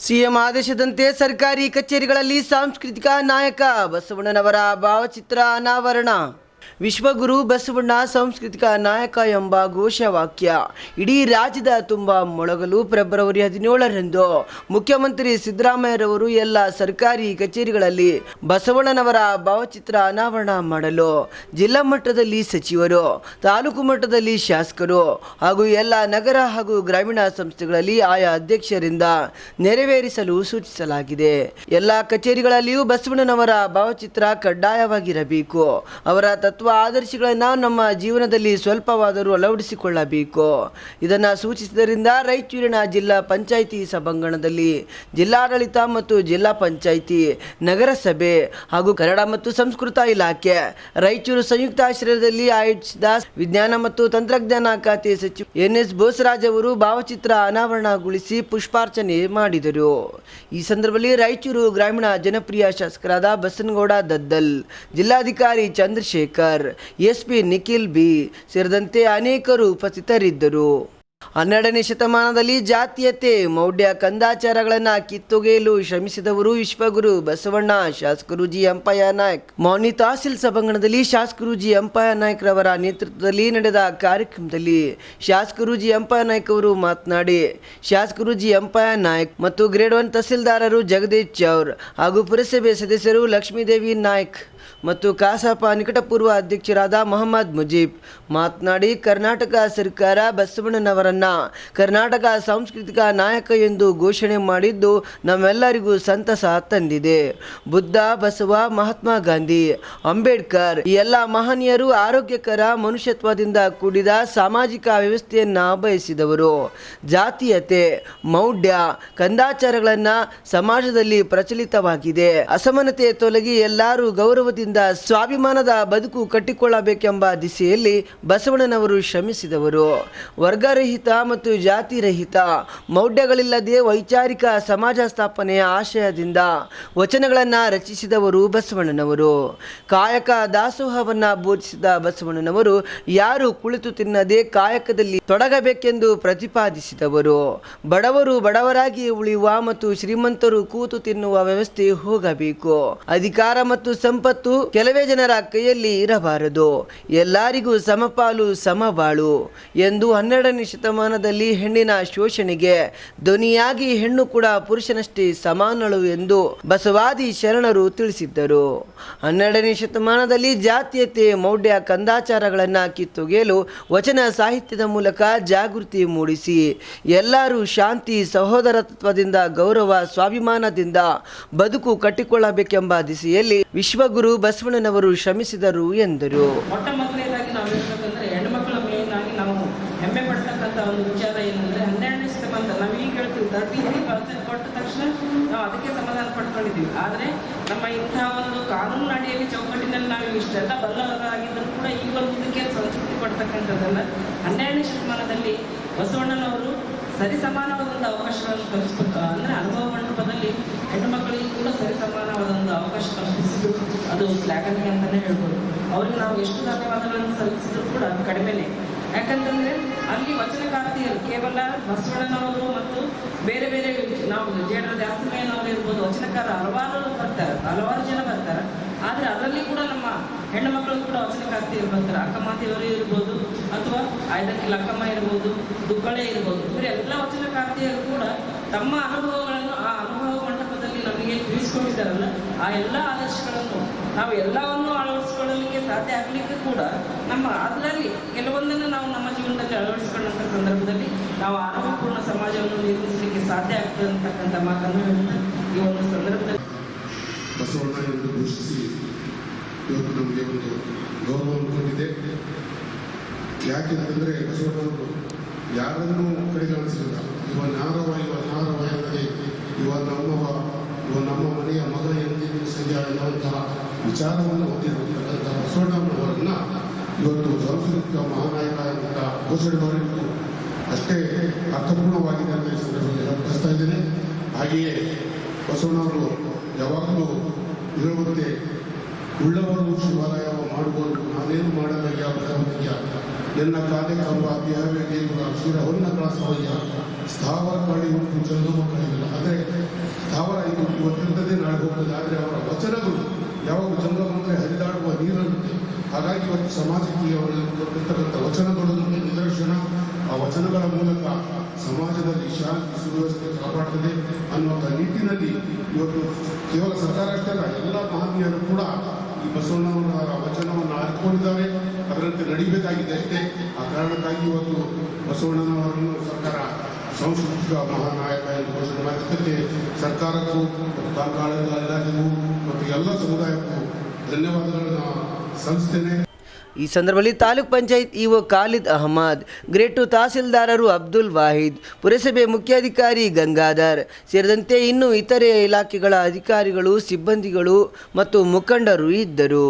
CM ಆದೇಶದಂತೆ ಸರ್ಕಾರಿ ಕಚೇರಿಗಳಲ್ಲಿ ಸಾಂಸ್ಕೃತಿಕ ನಾಯಕ ಬಸವಣ್ಣನವರ ಭಾವಚಿತ್ರ ಅನಾವರಣ. ವಿಶ್ವಗುರು ಬಸವಣ್ಣ ಸಾಂಸ್ಕೃತಿಕ ನಾಯಕ ಎಂಬ ಘೋಷವಾಕ್ಯ ಇಡೀ ರಾಜ್ಯದ ತುಂಬ ಮೊಳಗಲು ಫೆಬ್ರವರಿ 17ರಂದು ಮುಖ್ಯಮಂತ್ರಿ ಸಿದ್ದರಾಮಯ್ಯರವರು ಎಲ್ಲ ಸರ್ಕಾರಿ ಕಚೇರಿಗಳಲ್ಲಿ ಬಸವಣ್ಣನವರ ಭಾವಚಿತ್ರ ಅನಾವರಣ ಮಾಡಲು ಜಿಲ್ಲಾ ಮಟ್ಟದಲ್ಲಿ ಸಚಿವರು, ತಾಲೂಕು ಮಟ್ಟದಲ್ಲಿ ಶಾಸಕರು ಹಾಗೂ ಎಲ್ಲ ನಗರ ಹಾಗೂ ಗ್ರಾಮೀಣ ಸಂಸ್ಥೆಗಳಲ್ಲಿ ಆಯಾ ಅಧ್ಯಕ್ಷರಿಂದ ನೆರವೇರಿಸಲು ಸೂಚಿಸಲಾಗಿದೆ. ಎಲ್ಲ ಕಚೇರಿಗಳಲ್ಲಿಯೂ ಬಸವಣ್ಣನವರ ಭಾವಚಿತ್ರ ಕಡ್ಡಾಯವಾಗಿರಬೇಕು. ಅವರ ತತ್ವ ಆದರ್ಶಗಳನ್ನು ನಮ್ಮ ಜೀವನದಲ್ಲಿ ಸ್ವಲ್ಪವಾದರೂ ಅಳವಡಿಸಿಕೊಳ್ಳಬೇಕು. ಇದನ್ನು ಸೂಚಿಸಿದ್ದರಿಂದ ರಾಯಚೂರಿನ ಜಿಲ್ಲಾ ಪಂಚಾಯಿತಿ ಸಭಾಂಗಣದಲ್ಲಿ ಜಿಲ್ಲಾಡಳಿತ ಮತ್ತು ಜಿಲ್ಲಾ ಪಂಚಾಯಿತಿ, ನಗರಸಭೆ ಹಾಗೂ ಕನ್ನಡ ಮತ್ತು ಸಂಸ್ಕೃತಿ ಇಲಾಖೆ ರಾಯಚೂರು ಸಂಯುಕ್ತ ಆಶ್ರಯದಲ್ಲಿ ಆಯೋಜಿಸಿದ ವಿಜ್ಞಾನ ಮತ್ತು ತಂತ್ರಜ್ಞಾನ ಖಾತೆ ಸಚಿವ ಎನ್.ಎಸ್. ಬೋಸರಾಜ್ ಅವರು ಭಾವಚಿತ್ರ ಅನಾವರಣಗೊಳಿಸಿ ಪುಷ್ಪಾರ್ಚನೆ ಮಾಡಿದರು. ಈ ಸಂದರ್ಭದಲ್ಲಿ ರಾಯಚೂರು ಗ್ರಾಮೀಣ ಜನಪ್ರಿಯ ಶಾಸಕರಾದ ಬಸನಗೌಡ ದದ್ದಲ್, ಜಿಲ್ಲಾಧಿಕಾರಿ ಚಂದ್ರಶೇಖರ್, ಎಸ್ಪಿ ನಿಖಿಲ್ ಬಿ ಸೇರಿದಂತೆ ಅನೇಕರು ಉಪಸ್ಥಿತರಿದ್ದರು. 12ನೇ ಶತಮಾನದಲ್ಲಿ ಜಾತೀಯತೆ, ಮೌಢ್ಯ, ಕಂದಾಚಾರಗಳನ್ನು ಕಿತ್ತೊಗೆಯಲು ಶ್ರಮಿಸಿದವರು ವಿಶ್ವಗುರು ಬಸವಣ್ಣ. ಶಾಸಕರು ಜಿ ಅಂಪಯ್ಯ ನಾಯ್ಕ್. ಮೌನಿ ತಹಸೀಲ್ ಸಭಾಂಗಣದಲ್ಲಿ ಶಾಸಕರು ಜಿ ಅಂಪಯ್ಯ ನಾಯ್ಕ್ ರವರ ನೇತೃತ್ವದಲ್ಲಿ ನಡೆದ ಕಾರ್ಯಕ್ರಮದಲ್ಲಿ ಶಾಸಕರು ಜಿ ಅಂಪಯ್ಯ ನಾಯ್ಕ್ ಅವರು ಮಾತನಾಡಿ, ಶಾಸಕರು ಜಿ ಅಂಪಯ್ಯ ನಾಯ್ಕ್ ಮತ್ತು ಗ್ರೇಡ್ 1 ತಹಸೀಲ್ದಾರರು ಜಗದೀಶ್ ಚೌರ್ ಹಾಗೂ ಪುರಸಭೆ ಸದಸ್ಯರು ಲಕ್ಷ್ಮೀದೇವಿ ನಾಯ್ಕ್ ಮತ್ತು ಕಸಾಪ ನಿಕಟಪೂರ್ವ ಅಧ್ಯಕ್ಷರಾದ ಮೊಹಮ್ಮದ್ ಮುಜೀಬ್ ಮಾತನಾಡಿ, ಕರ್ನಾಟಕ ಸರ್ಕಾರ ಬಸವಣ್ಣನವರನ್ನ ಕರ್ನಾಟಕ ಸಾಂಸ್ಕೃತಿಕ ನಾಯಕ ಎಂದು ಘೋಷಣೆ ಮಾಡಿದ್ದು ನಮ್ಮೆಲ್ಲರಿಗೂ ಸಂತಸ ತಂದಿದೆ. ಬುದ್ಧ, ಬಸವ, ಮಹಾತ್ಮ ಗಾಂಧಿ, ಅಂಬೇಡ್ಕರ್ ಈ ಎಲ್ಲ ಮಹನೀಯರು ಆರೋಗ್ಯಕರ ಮನುಷ್ಯತ್ವದಿಂದ ಕೂಡಿದ ಸಾಮಾಜಿಕ ವ್ಯವಸ್ಥೆಯನ್ನು ಬಯಸಿದವರು. ಜಾತೀಯತೆ, ಮೌಢ್ಯ, ಕಂದಾಚಾರಗಳನ್ನು ಸಮಾಜದಲ್ಲಿ ಪ್ರಚಲಿತವಾಗಿದೆ. ಅಸಮಾನತೆ ತೊಲಗಿ ಎಲ್ಲರೂ ಗೌರವದಿಂದ ಸ್ವಾಭಿಮಾನದ ಬದುಕು ಕಟ್ಟಿಕೊಳ್ಳಬೇಕೆಂಬ ದಿಸೆಯಲ್ಲಿ ಬಸವಣ್ಣನವರು ಶ್ರಮಿಸಿದವರು. ವರ್ಗರಹಿತ ಮತ್ತು ಜಾತಿರಹಿತ, ಮೌಢ್ಯಗಳಿಲ್ಲದೆ ವೈಚಾರಿಕ ಸಮಾಜ ಸ್ಥಾಪನೆಯ ಆಶಯದಿಂದ ವಚನಗಳನ್ನು ರಚಿಸಿದವರು ಬಸವಣ್ಣನವರು. ಕಾಯಕ ದಾಸೋಹವನ್ನು ಬೋಧಿಸಿದ ಬಸವಣ್ಣನವರು ಯಾರು ಕುಳಿತು ತಿನ್ನದೆ ಕಾಯಕದಲ್ಲಿ ತೊಡಗಬೇಕೆಂದು ಪ್ರತಿಪಾದಿಸಿದವರು. ಬಡವರು ಬಡವರಾಗಿ ಉಳಿಯುವ ಮತ್ತು ಶ್ರೀಮಂತರು ಕೂತು ತಿನ್ನುವ ವ್ಯವಸ್ಥೆ ಹೋಗಬೇಕು. ಅಧಿಕಾರ ಮತ್ತು ಸಂಪತ್ತು ಕೆಲವೇ ಜನರ ಕೈಯಲ್ಲಿ ಇರಬಾರದು. ಎಲ್ಲರಿಗೂ ಸಮಪಾಲು ಸಮಬಾಳು ಎಂದು 12ನೇ ಶತಮಾನದಲ್ಲಿ ಹೆಣ್ಣಿನ ಶೋಷಣೆಗೆ ಧ್ವನಿಯಾಗಿ ಹೆಣ್ಣು ಕೂಡ ಪುರುಷನಷ್ಟೇ ಸಮಾನಳು ಎಂದು ಬಸವಾದಿ ಶರಣರು ತಿಳಿಸಿದ್ದರು. 12ನೇ ಶತಮಾನದಲ್ಲಿ ಜಾತೀಯತೆ, ಮೌಢ್ಯ, ಕಂದಾಚಾರಗಳನ್ನು ಕಿತ್ತೊಗೆಯಲು ವಚನ ಸಾಹಿತ್ಯದ ಮೂಲಕ ಜಾಗೃತಿ ಮೂಡಿಸಿ ಎಲ್ಲರೂ ಶಾಂತಿ, ಸಹೋದರತ್ವದಿಂದ, ಗೌರವ, ಸ್ವಾಭಿಮಾನದಿಂದ ಬದುಕು ಕಟ್ಟಿಕೊಳ್ಳಬೇಕೆಂಬ ದಿಸೆಯಲ್ಲಿ ವಿಶ್ವಗುರು ಬಸವಣ್ಣನವರು ಶ್ರಮಿಸಿದರು ಎಂದರು. ಮೊಟ್ಟ ಮೊದಲನೇದಾಗಿ ನಾವು ಹೇಳ್ಬೇಕಂದ್ರೆ ಹೆಣ್ಮಕ್ಳ ಮೇನ್ ಆಗಿ ನಾವು ಹೆಮ್ಮೆ ಪಡ್ತಕ್ಕಂಥ ಒಂದು ವಿಚಾರ ಏನಂದ್ರೆ 12ನೇ ಶತಮಾನದಲ್ಲಿ ನಾವು ಈಗ ಹೇಳ್ತೀವಿ 33% ಕೊಟ್ಟ ತಕ್ಷಣ ನಾವು ಅದಕ್ಕೆ ಸಮಾಧಾನ ಪಡ್ಕೊಂಡಿದ್ದೀವಿ. ಆದರೆ ನಮ್ಮ ಇಂತಹ ಒಂದು ಕಾನೂನು ಅಡಿಯಲ್ಲಿ ಚೌಕಟ್ಟಿನಲ್ಲಿ ನಾವು ಇಷ್ಟೆಲ್ಲ ಬಲ್ಲವರಾಗಿದ್ದರೂ ಕೂಡ ಈ ಒಂದು ಇದಕ್ಕೆ ಸಂಸ್ಕೃತಿ ಪಡ್ತಕ್ಕಂಥದ್ದಲ್ಲ. 12ನೇ ಶತಮಾನದಲ್ಲಿ ಬಸವಣ್ಣನವರು ಸರಿಸಮಾನವಾದ ಒಂದು ಅವಕಾಶಗಳನ್ನು ಕಲ್ಪಿಸ್ಬೇಕು. ಅಂದರೆ ಅನುಭವ ಮಂಟಪದಲ್ಲಿ ಹೆಣ್ಣು ಮಕ್ಕಳಿಗೂ ಕೂಡ ಸರಿಸಮಾನವಾದ ಒಂದು ಅವಕಾಶ ಕಲ್ಪಿಸಿದ್ದು ಅದು ಶ್ಲಾಘನೀಯ ಅಂತಲೇ ಹೇಳ್ಬೋದು. ಅವ್ರಿಗೆ ನಾವು ಎಷ್ಟು ಧನ್ಯವಾದಗಳನ್ನು ಸಲ್ಲಿಸಿದ್ರು ಕೂಡ ಕಡಿಮೆನೇ. ಯಾಕಂತಂದರೆ ಅಲ್ಲಿ ವಚನಕಾರ್ತಿಯರು ಕೇವಲ ಬಸವಣ್ಣನವರು ಮತ್ತು ಬೇರೆ ಬೇರೆ ನಾವು ಜೇಡರ ದಾಸಮಯ್ಯನವರು ಇರ್ಬೋದು, ವಚನಕಾರ ಹಲವಾರು ಜನ ಬರ್ತಾರೆ. ಆದರೆ ಅದರಲ್ಲಿ ಕೂಡ ನಮ್ಮ ಹೆಣ್ಣು ಮಕ್ಕಳು ಕೂಡ ವಚನಕಾರ್ತಿಯರು ಬರ್ತಾರೆ. ಅಕ್ಕಮಾತಿಯವರು ಇರ್ಬೋದು ಅಥವಾ ಆಯ್ದಕ್ಕೆ ಲಕ್ಕಮ್ಮ ಇರ್ಬೋದು, ದುಕ್ಕಳೆ ಇರ್ಬೋದು, ಇವರು ಎಲ್ಲ ವಚನಕಾರ್ತಿಯರು ಕೂಡ ತಮ್ಮ ಅನುಭವಗಳನ್ನು ಆ ಅನುಭವ ಮಂಟಪದಲ್ಲಿ ನಮಗೆ ತಿಳಿಸ್ಕೊಂಡಿದ್ದಾರಲ್ಲ, ಆ ಎಲ್ಲ ಆದರ್ಶಗಳನ್ನು ನಾವು ಎಲ್ಲವನ್ನು ಅಳವಡಿಸಿಕೊಳ್ಳಲಿಕ್ಕೆ ಸಾಧ್ಯ ಆಗಲಿಕ್ಕೆ ಕೂಡ ನಮ್ಮ ಅದರಲ್ಲಿ ಕೆಲವೊಂದನ್ನು ನಾವು ನಮ್ಮ ಜೀವನದಲ್ಲಿ ಅಳವಡಿಸಿಕೊಂಡಂಥ ಸಂದರ್ಭದಲ್ಲಿ ನಾವು ಆರೋಗ್ಯಪೂರ್ಣ ಸಮಾಜವನ್ನು ನಿರ್ಮಿಸಲಿಕ್ಕೆ ಸಾಧ್ಯ ಆಗ್ತದೆ ಅಂತಕ್ಕಂಥ ಮಾತನ್ನು ಹೇಳಿದ ಈ ಒಂದು ಸಂದರ್ಭದಲ್ಲಿ ಬಸವಣ್ಣ ಎಂದು ಘೋಷಿಸಿ ಇವತ್ತು ನಮಗೆ ಒಂದು ಗೌರವವನ್ನು ಕೊಟ್ಟಿದೆ. ಯಾಕೆಂತಂದರೆ ಬಸವಣ್ಣವರು ಯಾರನ್ನೂ ಕಡೆಗಣಿಸಲಿಲ್ಲ. ಇವ ನಾರವ ಎಂದರೆ ಇವ ನಮ್ಮ ಮನೆಯ ಮಗ ಎಂದಿಗೂ ಸರಿಯ ಎನ್ನುವಂತಹ ವಿಚಾರವನ್ನು ಹೊಂದಿರತಕ್ಕಂಥ ಬಸವಣ್ಣನವರನ್ನು ಇವತ್ತು ಸಾಂಸ್ಕೃತಿಕ ಮಹಾನಾಯಕ ಅಂತ ಘೋಷಣೆ ಮಾಡಿರುವುದು ಅಷ್ಟೇ ಅರ್ಥಪೂರ್ಣವಾಗಿದೆ ಅಂತ ಈ ಸಂದರ್ಭದಲ್ಲಿ ಹೇಳ್ತಾ ಇದ್ದೇನೆ. ಹಾಗೆಯೇ ಬಸವಣ್ಣವರು ಯಾವಾಗಲೂ ಹೇಳುವಂತೆ ಉಳ್ಳವರು ಶಿವಾಲಯವ ಮಾಡುವವರು ನಾನೇನು ಮಾಡಲಯ್ಯ ಬಸವಯ್ಯ ಎನ್ನ ಕಾದೆ ಕಂಬ ದೇಹವೇ ದೇಗುಲ ಶಿರ ಹೊನ್ನ ಕಳಸವಯ್ಯ ಸ್ಥಾವರ ಮಾಡಿ ಉಂಟು ಚಂದು ಮಕ್ಕಳಿಲ್ಲ. ಅಂದರೆ ಮಾಡಿಕೊಳ್ಳುತ್ತದೆ. ಆದರೆ ಅವರ ವಚನಗಳು ಯಾವಾಗ ಜಂಗಮ ಅಂದರೆ ಹರಿದಾಡುವ ನೀರಂತೆ. ಹಾಗಾಗಿ ಇವತ್ತು ಸಮಾಜಕ್ಕೆ ಅವರು ಕೊಟ್ಟಿರ್ತಕ್ಕಂಥ ವಚನಗಳು ನಿದರ್ಶನ. ಆ ವಚನಗಳ ಮೂಲಕ ಸಮಾಜದಲ್ಲಿ ಶಾಂತಿ ಸುವ್ಯವಸ್ಥೆ ಕಾಪಾಡ್ತದೆ ಅನ್ನುವಂಥ ನಿಟ್ಟಿನಲ್ಲಿ ಇವತ್ತು ಕೇವಲ ಸರ್ಕಾರ ಅಷ್ಟೇ ಅಲ್ಲ, ಎಲ್ಲ ಮಹನೀಯರು ಕೂಡ ಈ ಬಸವಣ್ಣನವರ ವಚನವನ್ನು ಅರಿತುಕೊಂಡಿದ್ದಾರೆ, ಅದರಂತೆ ನಡಿಬೇಕಾಗಿದೆ ಅಷ್ಟೇ. ಆ ಕಾರಣಕ್ಕಾಗಿ ಇವತ್ತು ಬಸವಣ್ಣನವರನ್ನು ಸರ್ಕಾರ ಸಾಂಸ್ಕೃತಿಕ ಮಹಾನಾಯಕ ಎಂದು ಘೋಷಣೆ ಮಾಡಿದ್ದಕ್ಕೆ ಸರ್ಕಾರಕ್ಕೂ ಕಾರ್ಕಳದ ಇಲಾಖೆಗೂ ಮತ್ತು ಎಲ್ಲ ಸಮುದಾಯಕ್ಕೂ ಧನ್ಯವಾದಗಳನ್ನು ಸಲ್ಲಿಸ್ತೇನೆ. ಈ ಸಂದರ್ಭದಲ್ಲಿ ತಾಲೂಕ್ ಪಂಚಾಯತ್ ಇಒ ಖಾಲಿದ್ ಅಹಮದ್, ಗ್ರೇಡ್ 2 ತಹಸೀಲ್ದಾರರು ಅಬ್ದುಲ್ ವಾಹಿದ್, ಪುರಸಭೆ ಮುಖ್ಯಾಧಿಕಾರಿ ಗಂಗಾಧರ್ ಸೇರಿದಂತೆ ಇನ್ನು ಇತರೆ ಇಲಾಖೆಗಳ ಅಧಿಕಾರಿಗಳು, ಸಿಬ್ಬಂದಿಗಳು ಮತ್ತು ಮುಖಂಡರು ಇದ್ದರು.